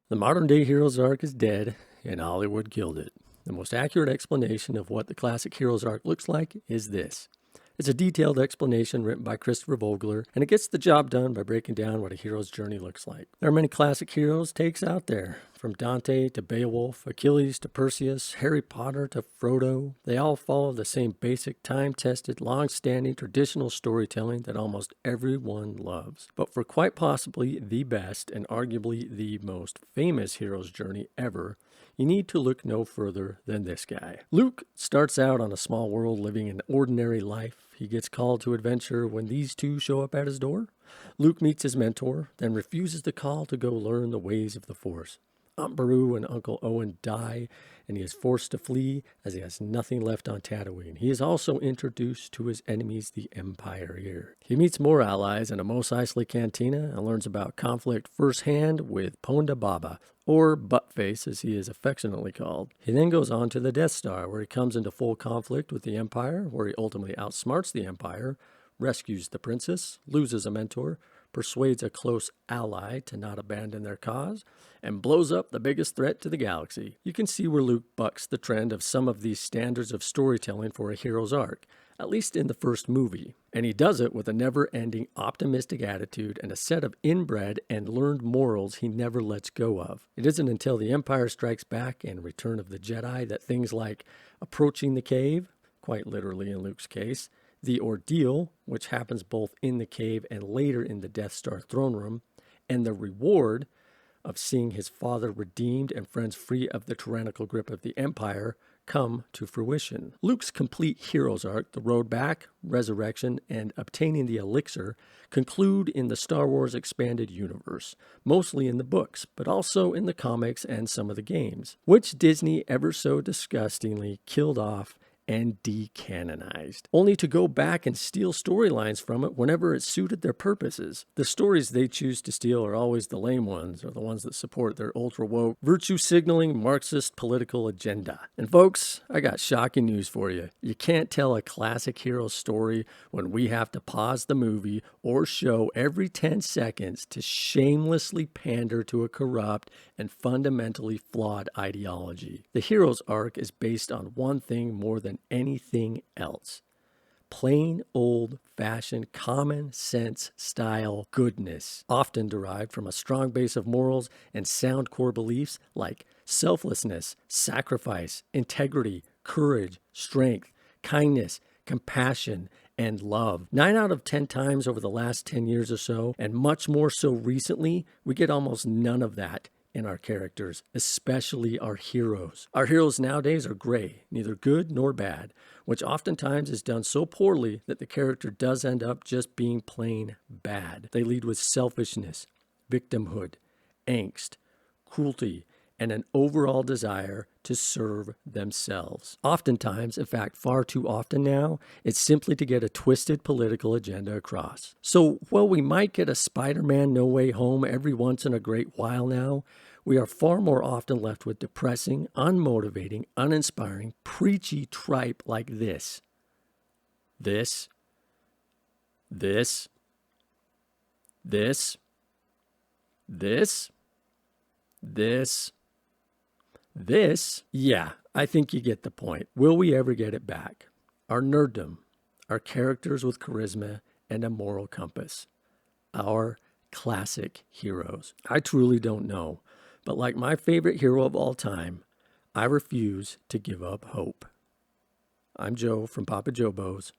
The modern day hero's arc is dead, and Hollywood killed it. The most accurate explanation of what the classic hero's arc looks like is this. It's a detailed explanation written by Christopher Vogler, and it gets the job done by breaking down what a hero's journey looks like. There are many classic heroes takes out there, from Dante to Beowulf, Achilles to Perseus, Harry Potter to Frodo. They all follow the same basic, time-tested, long-standing, traditional storytelling that almost everyone loves. But for quite possibly the best and arguably the most famous hero's journey ever, you need to look no further than this guy. Luke starts out on a small world living an ordinary life. He gets called to adventure when these two show up at his door. Luke meets his mentor, then refuses the call to go learn the ways of the Force. Aunt Beru and Uncle Owen die, and he is forced to flee as he has nothing left on Tatooine. He is also introduced to his enemies, the Empire here. He meets more allies in a Mos Eisley cantina and learns about conflict firsthand with Ponda Baba, or Buttface as he is affectionately called. He then goes on to the Death Star, where he comes into full conflict with the Empire, where he ultimately outsmarts the Empire, rescues the princess, loses a mentor, persuades a close ally to not abandon their cause, and blows up the biggest threat to the galaxy. You can see where Luke bucks the trend of some of these standards of storytelling for a hero's arc, at least in the first movie. And he does it with a never-ending optimistic attitude and a set of inbred and learned morals he never lets go of. It isn't until The Empire Strikes Back and Return of the Jedi that things like approaching the cave, quite literally in Luke's case, the ordeal, which happens both in the cave and later in the Death Star throne room, and the reward of seeing his father redeemed and friends free of the tyrannical grip of the Empire come to fruition. Luke's complete hero's arc, the road back, resurrection, and obtaining the elixir, conclude in the Star Wars expanded universe, mostly in the books, but also in the comics and some of the games, which Disney ever so disgustingly killed off and decanonized, only to go back and steal storylines from it whenever it suited their purposes. The stories they choose to steal are always the lame ones, or the ones that support their ultra-woke, virtue-signaling Marxist political agenda. And folks, I got shocking news for you. You can't tell a classic hero story when we have to pause the movie or show every 10 seconds to shamelessly pander to a corrupt and fundamentally flawed ideology. The hero's arc is based on one thing more than anything else: plain old-fashioned common sense style goodness, often derived from a strong base of morals and sound core beliefs like selflessness, sacrifice, integrity, courage, strength, kindness, compassion, and love. 9 out of 10 times over the last 10 years or so, and much more so recently, we get almost none of that in our characters, especially our heroes. Our heroes nowadays are gray, neither good nor bad, which oftentimes is done so poorly that the character does end up just being plain bad. They lead with selfishness, victimhood, angst, cruelty, and an overall desire to serve themselves. Oftentimes, in fact, far too often now, it's simply to get a twisted political agenda across. So while we might get a Spider-Man No Way Home every once in a great while now, we are far more often left with depressing, unmotivating, uninspiring, preachy tripe like this. This. Yeah, I think you get the point. Will we ever get it back? Our nerddom, our characters with charisma and a moral compass, our classic heroes. I truly don't know, but like my favorite hero of all time, I refuse to give up hope. I'm Joe from Papa Jobo's.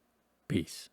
Peace.